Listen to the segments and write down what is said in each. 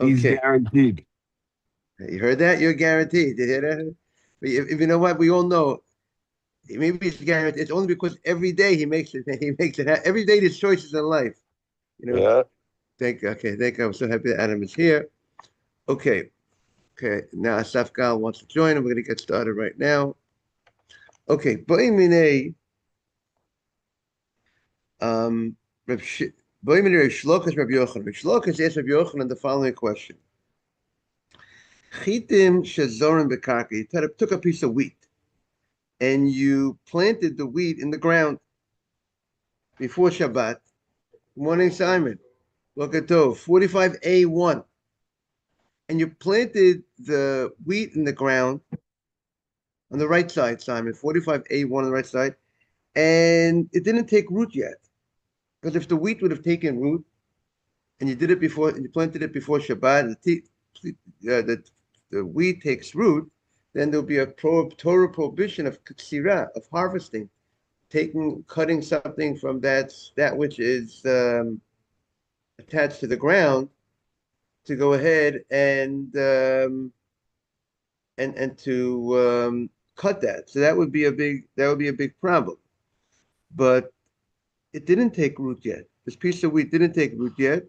He's Okay. guaranteed. You heard that? You're guaranteed. You hear that? But if you know what, we all know maybe it's guaranteed. It's only because every day he makes it. He makes it. Every day there's choices in life. You know. Yeah. Thank you. I'm so happy that Adam is here. Okay. Okay. Now Asaf Gal wants to join, and we're gonna get started right now. Okay. Boimine, um, Boimine Reb Shlokas Reb Yochanan. Reb Shlokas asked Reb Yochanan the following question: Chitim shezorim bekarka. You took a piece of wheat and you planted the wheat in the ground before Shabbat. Good morning, Simon. Look at those 45A1. And you planted the wheat in the ground on the right side, Simon. 45A1 on the right side. And it didn't take root yet. Because if the wheat would have taken root and you did it before, and you planted it before Shabbat, the wheat takes root, then there'll be a Torah prohibition of ksira, of harvesting, cutting something from that which is attached to the ground to go ahead and to cut that. So that would be a big problem. But it didn't take root yet. This piece of wheat didn't take root yet.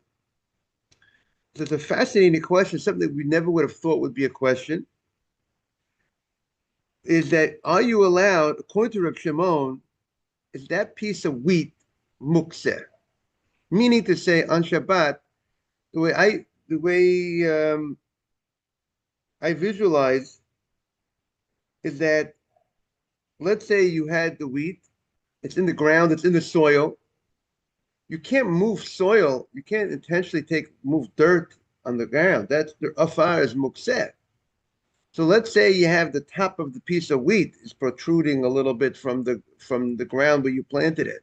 So it's a fascinating question, something that we never would have thought would be a question. Is that are you allowed, according to Reb Shimon, is that piece of wheat mukser? Meaning to say on Shabbat, the way I visualize is that let's say you had the wheat, it's in the ground, it's in the soil. You can't move soil. You can't intentionally move dirt on the ground. That's the afar is mukset. So let's say you have the top of the piece of wheat is protruding a little bit from the ground where you planted it.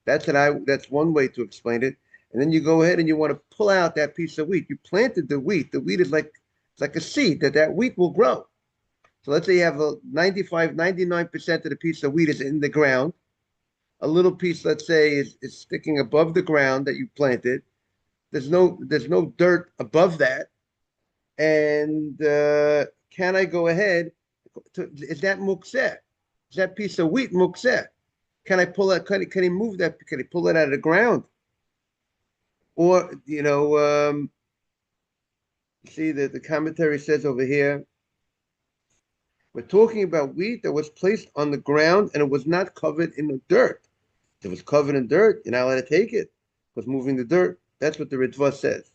That's one way to explain it. And then you go ahead and you want to pull out that piece of wheat. You planted the wheat. The wheat is like a seed that wheat will grow. So let's say you have a 95, 99% of the piece of wheat is in the ground. A little piece, let's say, is sticking above the ground that you planted. There's no dirt above that. And can I go ahead? Is that mukseh? Is that piece of wheat mukseh? Can I pull that? Can he move that? Can he pull it out of the ground? Or see that the commentary says over here, we're talking about wheat that was placed on the ground and it was not covered in the dirt. If it was covered in dirt, you're not allowed to take it because moving the dirt. That's what the Ritva says.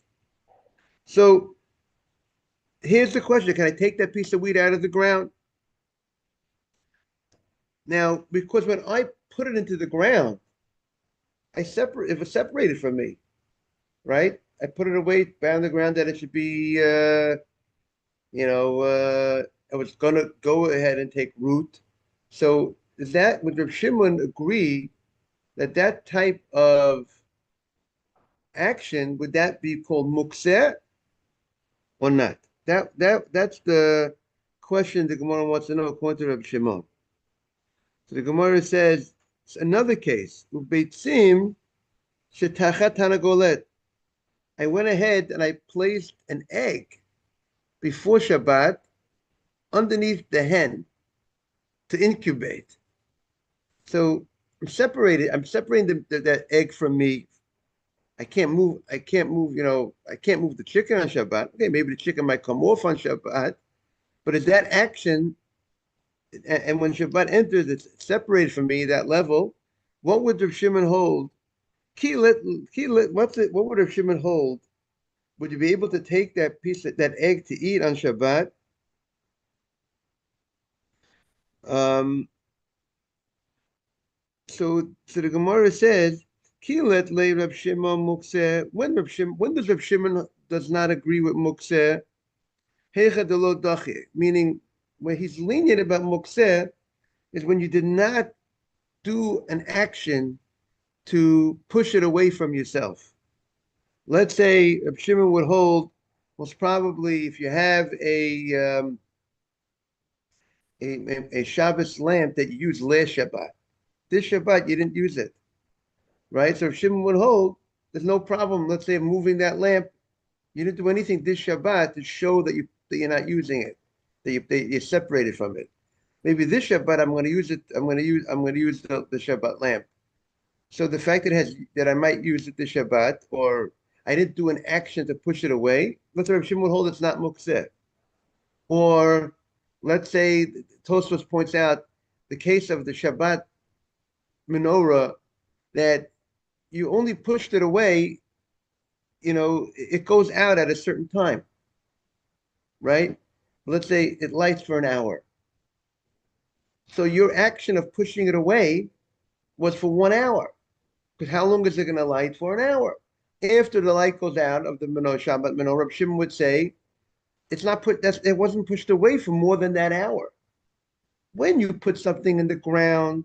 So here's the question: can I take that piece of wheat out of the ground? Now, because when I put it into the ground, it was separated from me, right? I put it away down the ground that it should be, I was gonna go ahead and take root. So would Rav Shimon agree that that type of action would that be called mukseh or not? That's the question the Gemara wants to know according to Rav Shimon. So the Gemara says it's another case. Ubeitzim shetachat tanagolet. I went ahead and I placed an egg before Shabbat underneath the hen to incubate. So I'm separating that egg from me. I can't move, I can't move the chicken on Shabbat. Okay, maybe the chicken might come off on Shabbat, but is that action, and when Shabbat enters, it's separated from me, that level, what would Rav Shimon hold? What would Rav Shimon hold? Would you be able to take that egg to eat on Shabbat? Um, so the Gemara says, Kilet le Rab Shimon mukseh. When does Rab Shimon does not agree with mukseh? Hecha delo dachi, meaning when he's lenient about mukseh is when you did not do an action to push it away from yourself. Let's say Rab Shimon would hold, most probably if you have a Shabbos lamp that you used last Shabbat. This Shabbat, you didn't use it, right? So if Shimon would hold, there's no problem, let's say, moving that lamp, You didn't do anything this Shabbat to show that you're not using it, that you're separated from it. Maybe this Shabbat I'm going to use it. I'm going to use the Shabbat lamp. So the fact that it has that I might use it this Shabbat, or I didn't do an action to push it away, let's say Rav Shimon would hold it's not mukseh. Or let's say Tosfos points out the case of the Shabbat menorah that you only pushed it away, it goes out at a certain time, right? Let's say it lights for an hour. So your action of pushing it away was for 1 hour. Because how long is it going to light? For an hour. After the light goes out of the menorah, Shabbat menorah, Reb Shimon would say it wasn't pushed away for more than that hour. When you put something in the ground,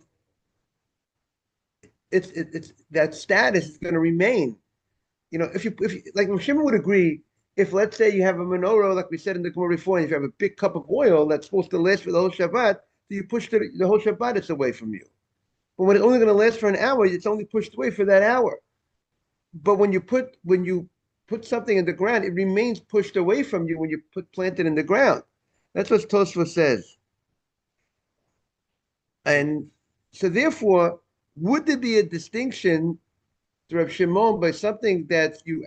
it's that status is going to remain. If like Shimon would agree, if let's say you have a menorah, like we said in the Gemara before, and if you have a big cup of oil that's supposed to last for the whole Shabbat, so you pushed it the whole Shabbat, it's away from you. But when it's only going to last for an hour, it's only pushed away for that hour. But when you put something in the ground, it remains pushed away from you when you plant it in the ground. That's what Tosfos says. And so therefore, would there be a distinction to Reb Shimon by something that you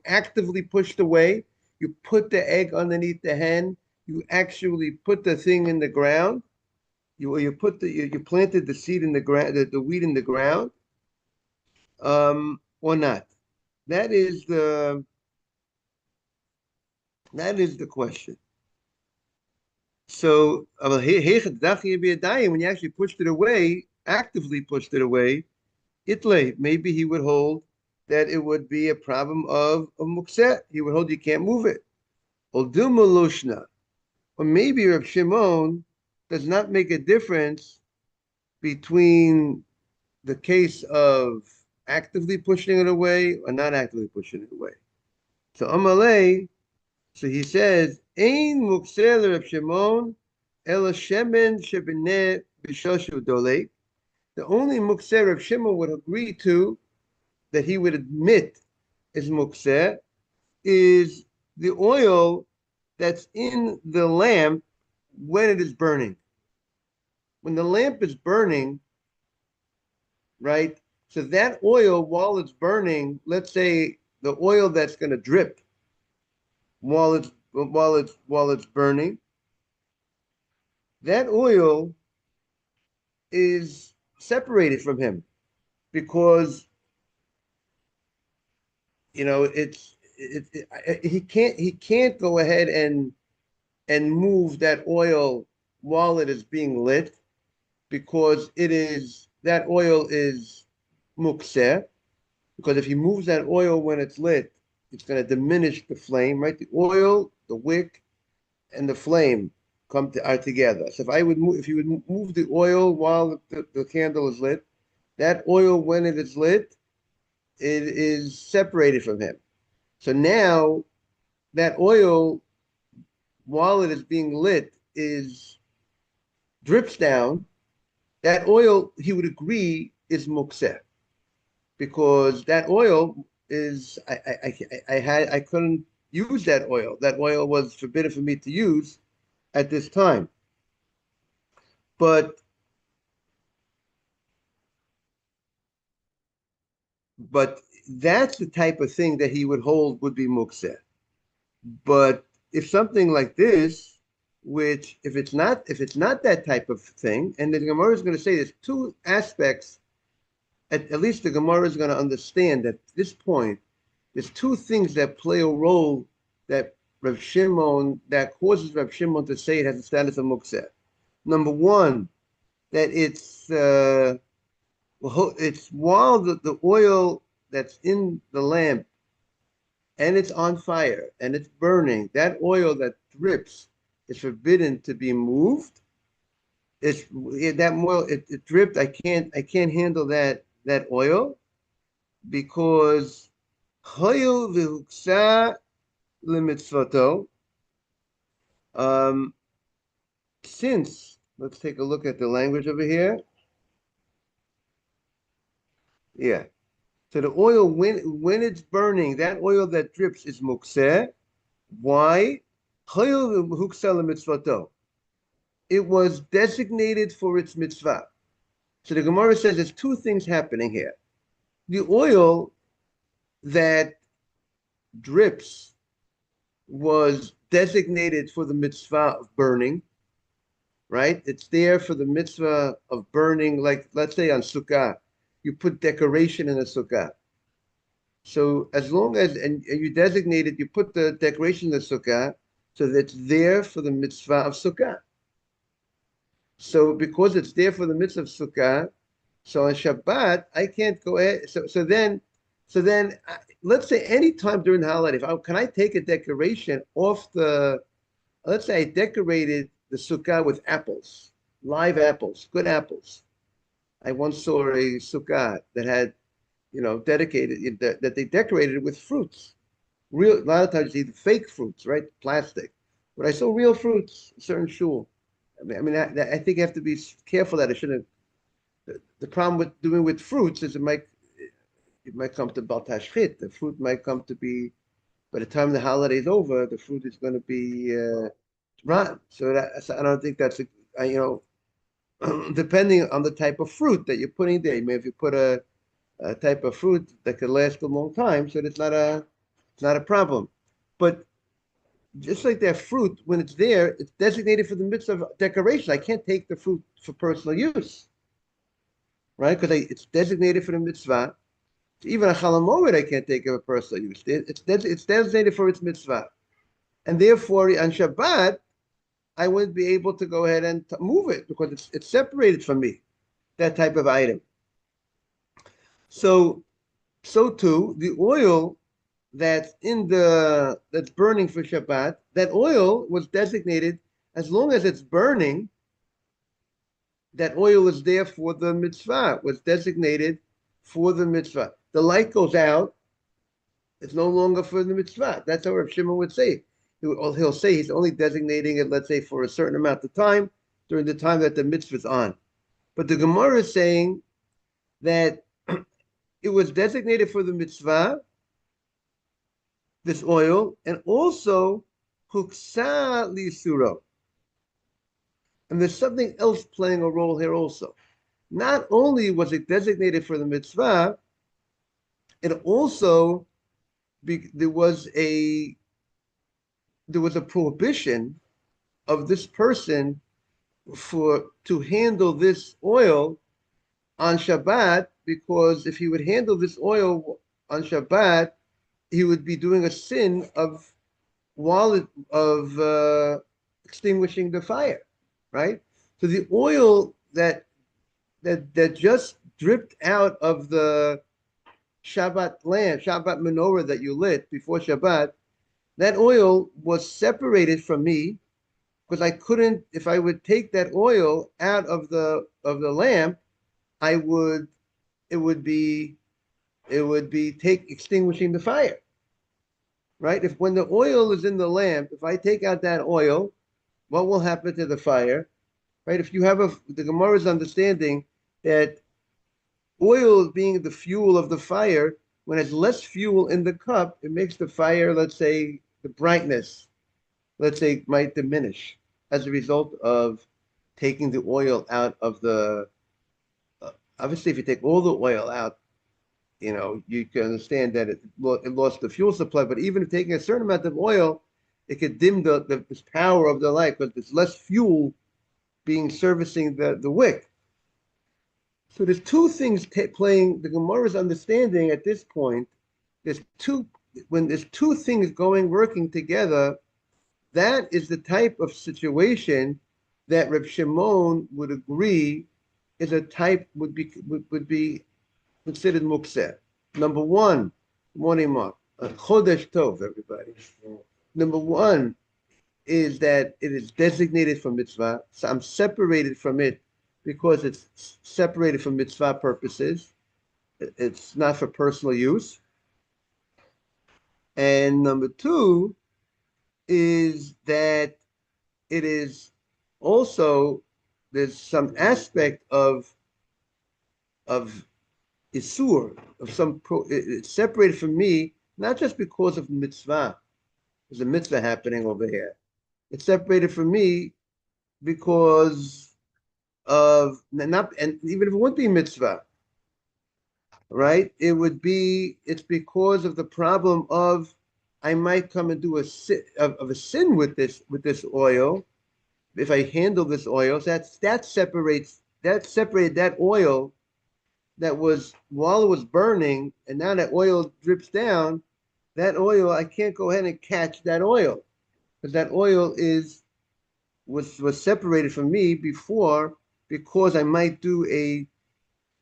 actively pushed away? You put the egg underneath the hen. You actually put the thing in the ground. You planted the seed in the ground, the wheat in the ground, or not? That is the that is the question. So when you actually pushed it away, actively pushed it away, Itle, maybe he would hold that it would be a problem of a mukset. He would hold you can't move it. Or maybe Reb Shimon does not make a difference between the case of actively pushing it away or not actively pushing it away. So Amalei, so he says, Ein mukser Reb Shimon ela shemen shebineh b'shoshu dolek. The only mukser Reb Shimon would agree to, that he would admit is mukser, is the oil that's in the lamp when it is burning. When the lamp is burning, right? So that oil, while it's burning, let's say the oil that's going to drip while it's burning, that oil is separated from him because he can't go ahead and move that oil while it is being lit because that oil is mukser. Because if he moves that oil when it's lit, it's going to diminish the flame, right? The oil, the wick, and the flame are together. So if you would move the oil while the candle is lit, that oil when it is lit, it is separated from him. So now that oil, while it is being lit, drips down. That oil, he would agree, is mukseh because that oil is I couldn't use that oil. That oil was forbidden for me to use at this time. But that's the type of thing that he would hold would be mukseh. But if something like this, which if it's not that type of thing, and the Gemara is going to say there's two aspects. At least the Gemara is going to understand that at this point, there's two things that play a role that causes Rav Shimon to say it has the status of mukseh. Number one, that it's while the oil that's in the lamp and it's on fire and it's burning, that oil that drips is forbidden to be moved. That oil it dripped. I can't handle that oil because hoyo v'huksa limitzvato. Since let's take a look at the language over here. Yeah. So the oil, when it's burning, that oil that drips is mukseh. Why? It was designated for its mitzvah. So the Gemara says there's two things happening here. The oil that drips was designated for the mitzvah of burning, right? It's there for the mitzvah of burning, like let's say on Sukkah, you put decoration in a Sukkah. So as long as, and you designate it, you put the decoration in the Sukkah, so that it's there for the mitzvah of Sukkah. So because it's there for the mitzvah of Sukkah, so on Shabbat, I can't go ahead. So then, let's say any time during the holiday, can I take a decoration off the, let's say I decorated the Sukkah with apples, live apples, good apples. I once saw a Sukkah that had, dedicated, that they decorated with fruits. A lot of times you see fake fruits, right? Plastic. But I saw real fruits, certain shul. I think you have to be careful that it shouldn't. The problem with doing with fruits is it might come to Bal Tashchit. The fruit might come to be, by the time the holiday is over, the fruit is going to be rotten. So I don't think that's depending on the type of fruit that you're putting there. If you put a type of fruit that could last a long time, so it's not a problem. But just like that fruit, when it's there, it's designated for the mitzvah of decoration. I can't take the fruit for personal use, right? Because it's designated for the mitzvah. Even a chalamoid, I can't take it for personal use. It's designated for its mitzvah. And therefore, on Shabbat, I wouldn't be able to go ahead and move it because it's separated from me, that type of item. So too, the oil that's burning for Shabbat, that oil was designated, as long as it's burning, that oil is there for the mitzvah, was designated for the mitzvah. The light goes out, it's no longer for the mitzvah. That's how Rav Shimon would say. He'll say he's only designating it, let's say, for a certain amount of time during the time that the mitzvah is on. But the Gemara is saying that it was designated for the mitzvah, this oil, and also huksa lisuro. And there's something else playing a role here also. Not only was it designated for the mitzvah, it also there was a prohibition of this person to handle this oil on Shabbat, because if he would handle this oil on Shabbat, he would be doing a sin of extinguishing the fire, right? So the oil that just dripped out of the Shabbat lamp, Shabbat menorah that you lit before Shabbat, that oil was separated from me because I couldn't. If I would take that oil out of the lamp, it would be extinguishing the fire, right? If when the oil is in the lamp, if I take out that oil, what will happen to the fire, right? If you have the Gemara's understanding that oil being the fuel of the fire, when there's less fuel in the cup, it makes the fire, let's say, the brightness, let's say, might diminish as a result of taking the oil out of the. Obviously, if you take all the oil out, you can understand that it lost the fuel supply. But even if taking a certain amount of oil, it could dim this power of the light because there's less fuel being servicing the wick. So there's two things playing the Gemara's understanding at this point. When there's two things working together, that is the type of situation that Reb Shimon would agree is a type would be considered mukseh. Number one, morning mark, chodesh tov, everybody. Number one is that it is designated for mitzvah, so I'm separated from it because it's separated from mitzvah purposes. It's not for personal use. And number two is that it is also, there's some aspect of isur of it's separated from me, not just because of mitzvah. There's a mitzvah happening over here. It's separated from me because of not, and even if it wouldn't be mitzvah, right? It's because of the problem of I might come and do a sin of a sin with this oil if I handle this oil. So that separated that oil that was while it was burning, and now that oil drips down. That oil, I can't go ahead and catch that oil because that oil was separated from me before because I might do a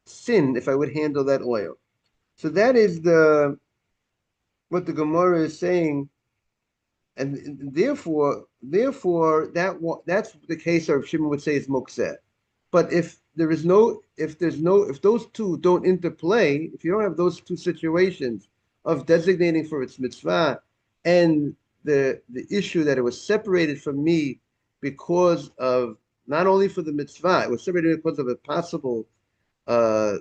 sin if I would handle that oil. So that is the what the Gemara is saying, and that's the case. Or Shimon would say is mokseh. But if those two don't interplay, if you don't have those two situations of designating for its mitzvah and the issue that it was separated from me because of not only for the mitzvah, it was separated because of a possible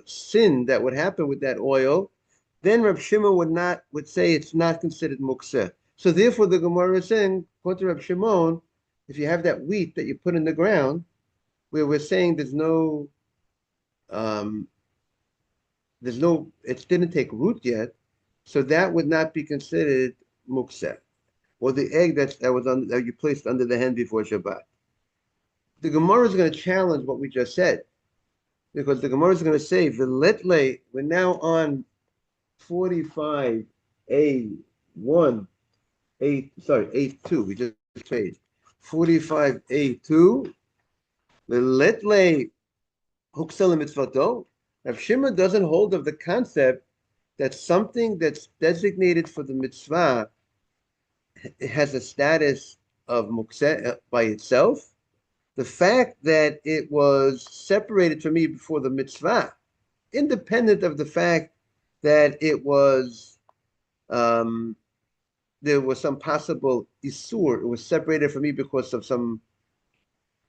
sin that would happen with that oil, then Reb Shimon would say it's not considered mukseh. So therefore, the Gemara is saying, according to Reb Shimon, if you have that wheat that you put in the ground, where we're saying um, it didn't take root yet, so that would not be considered mukseh, or the egg that you placed under the hen before Shabbat. The Gemara is going to challenge what we just said, because the Gemara is going to say, "V'letle." We're now on 45 A1 A2. We just changed 45 A2. V'letle huksel mitzvato. Rav Shimon doesn't hold of the concept that something that's designated for the mitzvah has a status of mukseh by itself. The fact that it was separated from me before the mitzvah, independent of the fact that it was there was some possible isur, it was separated from me because of some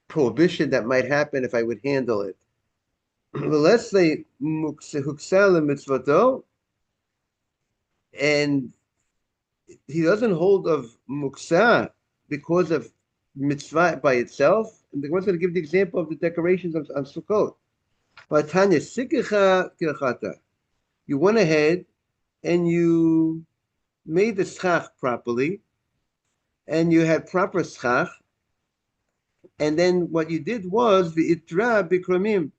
prohibition that might happen if I would handle it. Let's say huksel mitzvato, and he doesn't hold of muksah because of mitzvah by itself. And the Gemara is going to give the example of the decorations on Sukkot. You went ahead and you made the schach properly, and you had proper schach, and then what you did was the itra bikramim,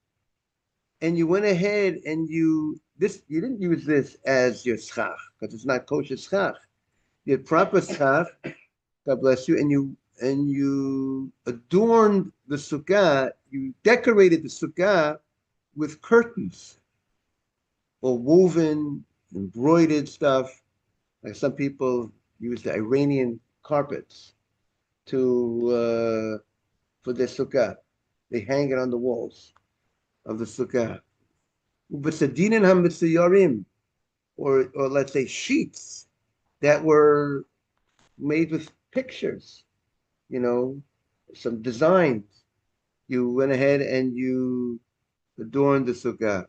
and you went ahead and you didn't use this as your schach because it's not kosher schach. You had proper schach, God bless you, and you adorned the sukkah, you decorated the sukkah with curtains or woven, embroidered stuff. Like some people use the Iranian carpets for their sukkah. They hang it on the walls of the sukkah. Or let's say sheets that were made with pictures, some designs. You went ahead and you adorned the sukkah.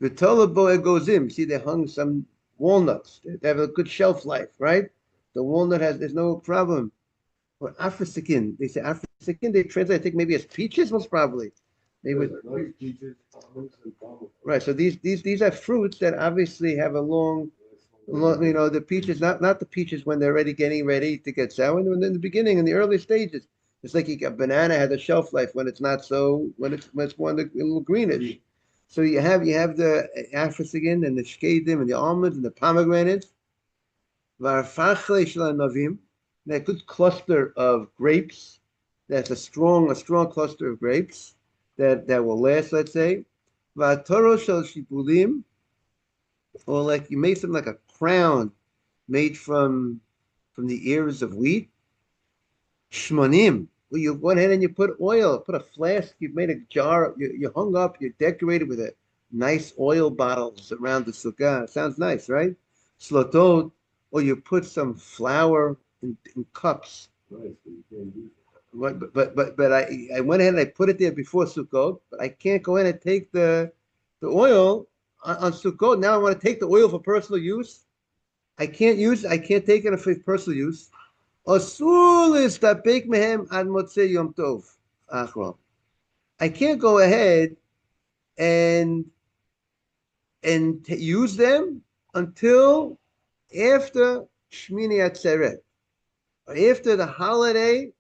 The Tolabo Egozim, see, they hung some walnuts. They have a good shelf life, right? The walnut there's no problem. Or African, they say African, they translate, I think maybe as peaches, most probably. They would, right. So these are fruits that obviously have a long, the peaches, not the peaches when they're already getting ready to get sour, and in the beginning, in the early stages. It's like a banana has a shelf life when it's not so, when it's more a little greenish. So you have the African and the shkedim and the almonds and the pomegranates. That good cluster of grapes. That's a strong cluster of grapes that will last, let's say. Or like you made something like a crown made from the ears of wheat. Shmonim. Well, you went ahead and you put oil, put a flask, you've made a jar, you hung up, you decorated with a nice oil bottles around the sukkah. Sounds nice, right? Slotot, or you put some flour in cups. But I went ahead and I put it there before Sukkot, but I can't go in and take the oil on Sukkot. Now I want to take the oil for personal use. I can't use. I can't take it for personal use. Asur l'istapek mehem ad motzei Yom Tov achron. I can't go ahead and use them until after Shmini Atzeret, after the holiday,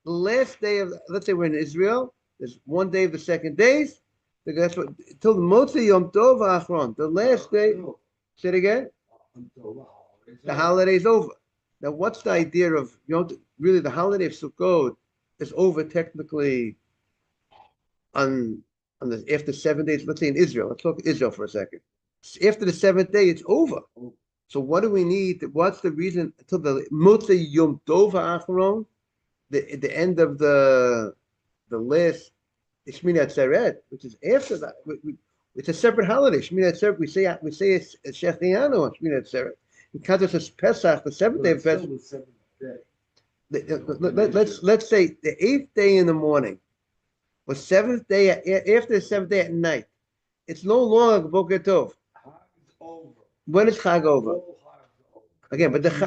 the last day of, let's say we're in Israel, there's one day of the second days, that's what, till the Motzei Yom Tov Achron, the last day, say it again, the holiday's over. Now, what's the idea of, really the holiday of Sukkot is over technically on the after 7 days, let's say in Israel. Let's talk Israel for a second. After the seventh day, it's over. So what do we need? What's the reason until the Motzei Yom Tov Achron, the end of the last Shmini Atzeret, which is after that? It's a separate holiday. Shmini Atzeret, we say it's Shechianu on Shmini Atzeret. In contrast to Pesach, the seventh day of Pesach. Let's say the eighth day in the morning, or seventh day after the seventh day at night. It's no longer Boker Tov. When is Chag over? Again, but there's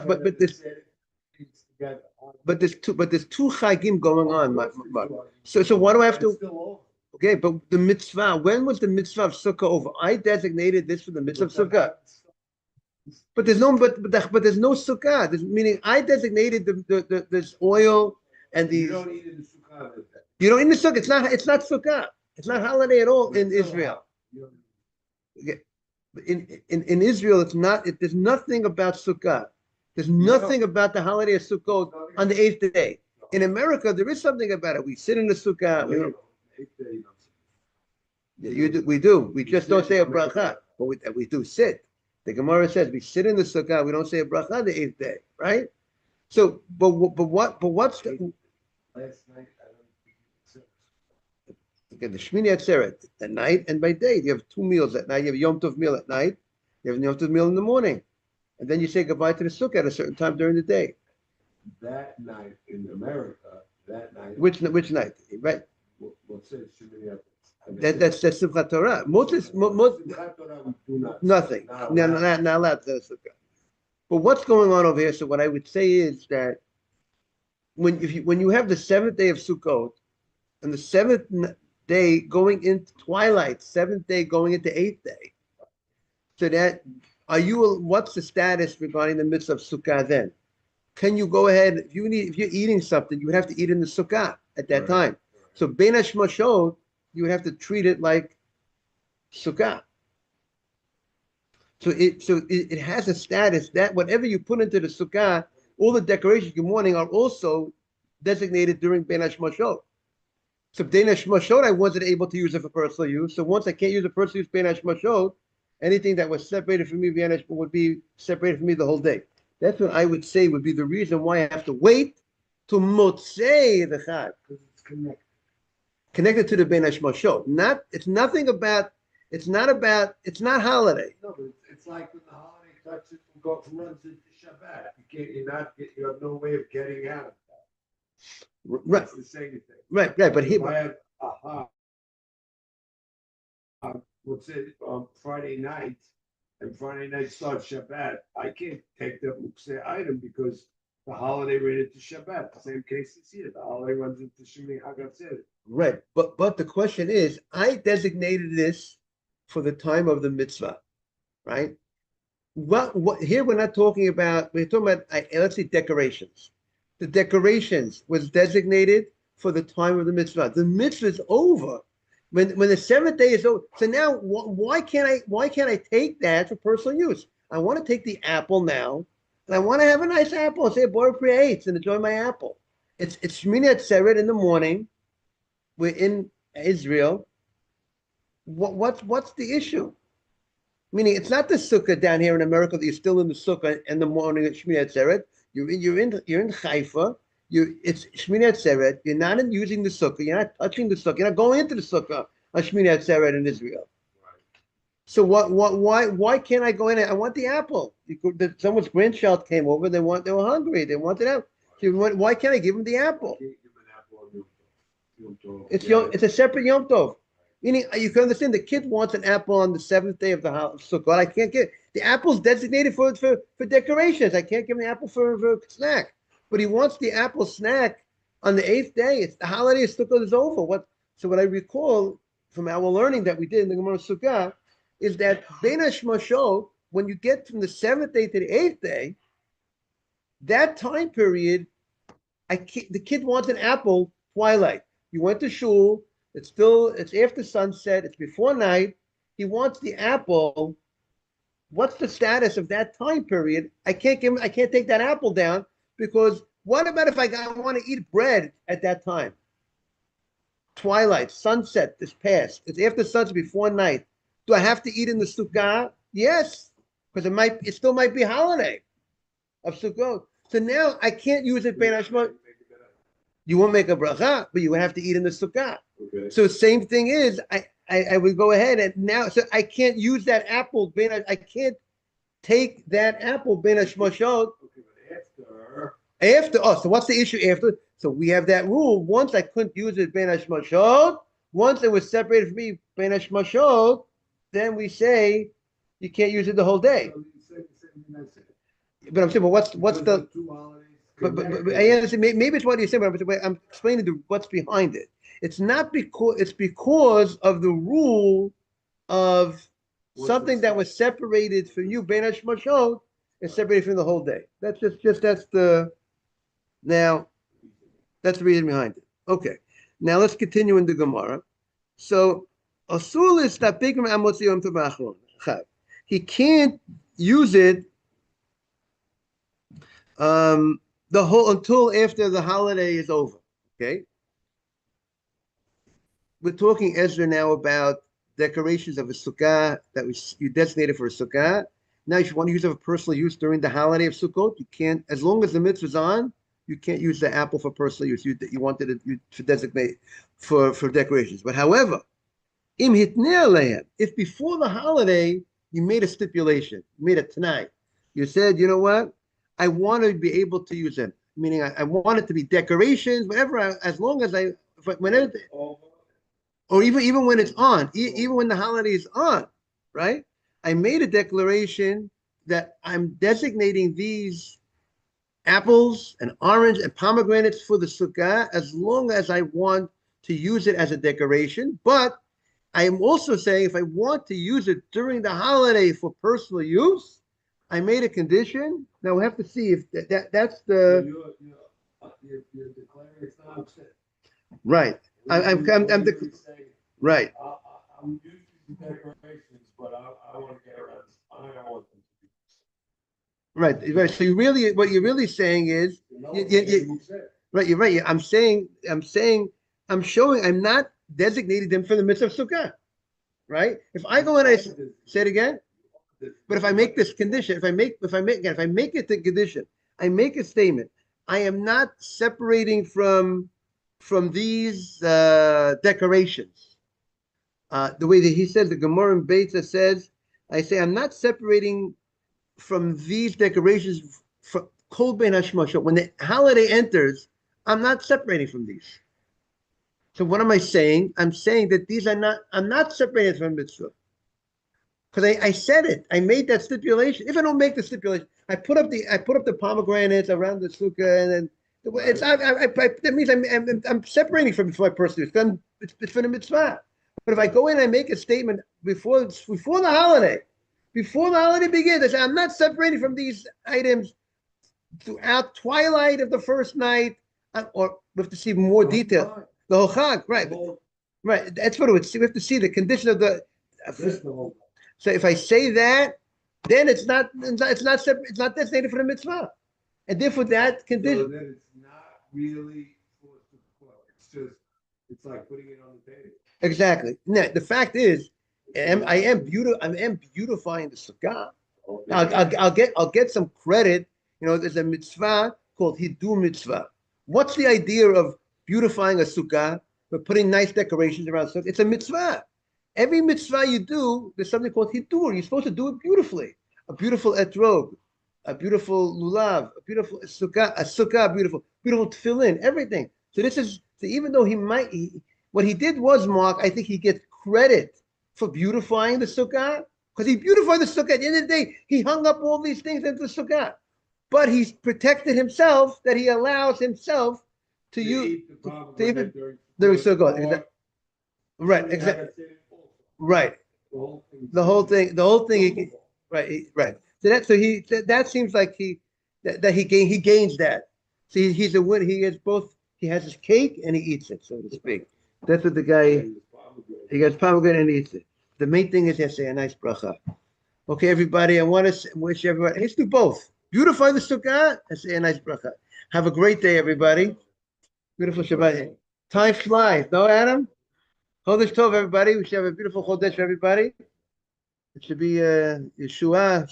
two Chagim going on. So what do I have to? Okay, but the mitzvah. When was the mitzvah of Sukkah over? I designated this for the mitzvah of Sukkah. But there's no Sukkah. Meaning I designated this oil and these. You don't eat in the Sukkah. You don't eat in the Sukkah. It's not Sukkah. It's not holiday at all in Israel. Okay. In Israel, it's not. There's nothing about Sukkah. There's nothing about the holiday of Sukkot on the eighth day. In America, there is something about it. We sit in the Sukkah. We do. We just don't say a bracha, but we do sit. The Gemara says we sit in the Sukkah. We don't say a bracha the eighth day, right? So, but what's the last night? Okay, the Shmini Atzeret at night and by day. You have two meals at night. You have a Yom Tov meal at night. You have a Yom Tov meal in the morning, and then you say goodbye to the Sukkah at a certain time during the day. That night in America, Which night? Right. What's it? That's Simchat Torah. Nothing. Not allowed to Sukkah. But what's going on over here? So what I would say is that when you have the seventh day of Sukkot and the seventh day going into twilight, seventh day going into eighth day, so that what's the status regarding the mitzvah of Sukkah then? Can you go ahead if you're eating something, you would have to eat in the Sukkah at that time. So Bein HaShmashot, you would have to treat it like Sukkah. So it has a status that whatever you put into the Sukkah, all the decorations in the morning are also designated during Bein HaShmashot. So Bein HaShmashot, I wasn't able to use it for personal use. So once I can't use it for personal use, Bein HaShmashot, anything that was separated from me would be separated from me the whole day. That's what I would say would be the reason why I have to wait to Motzei the Chag. Because it's connected. Connected to the Bein HaShmashot. It's not holiday. No, but it's like when the holiday touches and runs into Shabbat. You have no way of getting out of that. Right. It's the same thing. Right. But if I have Friday night, and Friday night starts Shabbat, I can't take the Mukseh item because the holiday ran into Shabbat. The same case is here. The holiday runs into Shemini Hagatzeret. Right. But the question is, I designated this for the time of the mitzvah, right? What here we're talking about let's say decorations. The decorations was designated for the time of the mitzvah. The mitzvah is over. When the seventh day is over, so now why can't I take that for personal use? I want to take the apple now, and I want to have a nice apple and say Bor Pri and enjoy my apple. It's Shmini Atzeret in the morning. We're in Israel. What's the issue? Meaning it's not the sukkah down here in America that you're still in the sukkah in the morning at Shmini Atzeret. You're in Haifa. It's Shmini Atzeret. You're not using the sukkah. You're not touching the sukkah. You're not going into the sukkah on Shmini Atzeret in Israel. Right. So why can't I go in? I want the apple. Someone's grandchild came over. They were hungry. They wanted apple. So why can't I give them the apple? It's a separate Yom Tov. Meaning, you can understand the kid wants an apple on the seventh day of the Sukkot. I can't get the apple's designated for decorations. I can't give him the apple for a snack. But he wants the apple snack on the eighth day. It's the holiday of Sukkot is over. What I recall from our learning that we did in the Gemara Sukkah is that Bein Hashmashot, when you get from the seventh day to the eighth day, that time period, the kid wants an apple twilight. You went to shul. It's after sunset. It's before night. He wants the apple. What's the status of that time period? I can't take that apple down because what about if I want to eat bread at that time? Twilight, sunset is past. It's after sunset, before night. Do I have to eat in the sukkah? Yes, because it still might be holiday of Sukkot. So now I can't use it Bein Hashmashot. You won't make a bracha, but you would have to eat in the sukkah. Okay. So same thing is, I would go ahead and now, so I can't use that apple. I can't take that apple Bein Hashmashot. Okay, but After, so what's the issue after? So we have that rule. Once I couldn't use it Bein Hashmashot, once it was separated from me Bein Hashmashot, then we say you can't use it the whole day. But I'm saying, but what's the? two holidays? But I understand. Maybe it's what you're saying, but I'm explaining what's behind it. It's not because of the rule of something that was separated from you Bein Hashmashot is separated from the whole day. That's that's the reason behind it. Okay. Now let's continue in the Gemara. So Asul is tapik me'amotzi yom tov ha'achron. He can't use it until after the holiday is over. Okay. We're talking Ezra now about decorations of a sukkah that you designated for a sukkah. Now, if you want to use it for personal use during the holiday of Sukkot, you can't, as long as the mitzvah is on, you can't use the apple for personal use. You wanted it to designate for decorations. But however, im hitnei alehem, if before the holiday you made a stipulation, you made it tonight, you said, you know what, I want to be able to use it. Meaning, I want it to be decorations, whatever. As long as whenever, or even when it's on, even when the holiday is on, right? I made a declaration that I'm designating these apples and orange and pomegranates for the sukkah as long as I want to use it as a decoration. But I am also saying if I want to use it during the holiday for personal use, I made a condition. Now we have to see if that's the you're declaring it's not upset. Right. I'm right. I'm using decorations, but I want to get around. I don't want them to be. Right. So what you're really saying is, right. You're right. I'm showing. I'm not designating them for the mitzvah of sukkah. Right. If I go and I say it again, but if I make this condition, if I make it the condition, I make a statement. I am not separating from these decorations. The way that he says, the Gemara in Beitza says, I say, I'm not separating from these decorations from Kol Bein Hashmashot. When the holiday enters, I'm not separating from these. So what am I saying? I'm saying that I'm not separated from mitzvah. Because I said it. I made that stipulation. If I don't make the stipulation, I put up the pomegranates around the sukkah, and then that means I'm separating from my personal use. It's for the mitzvah. But if I go in and I make a statement before the holiday begins, I say I'm not separating from these items throughout twilight of the first night, or we have to see more detail. The whole chag, right? Right. That's what it would see. We have to see the condition of the. So if I say that, then it's not separate, it's not designated for the mitzvah, and therefore that condition. So then it's not really forced to the court. It's like putting it on the table. Exactly. Now the fact is, I am beautifying the sukkah. Okay. I'll get some credit. There's a mitzvah called hidur mitzvah. What's the idea of beautifying a sukkah? We're putting nice decorations around sukkah. It's a mitzvah. Every mitzvah you do, there's something called hidur. You're supposed to do it beautifully. A beautiful etrog, a beautiful lulav, a beautiful sukkah, beautiful tefillin, everything. So even though what he did was, Mark, I think he gets credit for beautifying the sukkah? Because he beautified the sukkah. At the end of the day, he hung up all these things into the sukkah. But he's protected himself, that he allows himself to use. eat the During pomegranate Sukkot. Right, exactly. Right. The whole thing. Right. That seems like he gains that. See, he's a win. He has both. He has his cake and he eats it, so to speak. That's what the guy. He gets pomegranate and he eats it. The main thing is to say a nice bracha. Okay, everybody. I want to wish everybody. Let's do both. Beautify the sukkah and say a nice bracha. Have a great day, everybody. Beautiful Shabbat. Time flies, no, Adam? Chodesh Tov, everybody. We should have a beautiful Chodesh for everybody. It should be Yeshua. It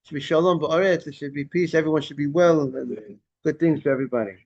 should be Shalom Ba'aretz. It should be peace. Everyone should be well. And good things for everybody.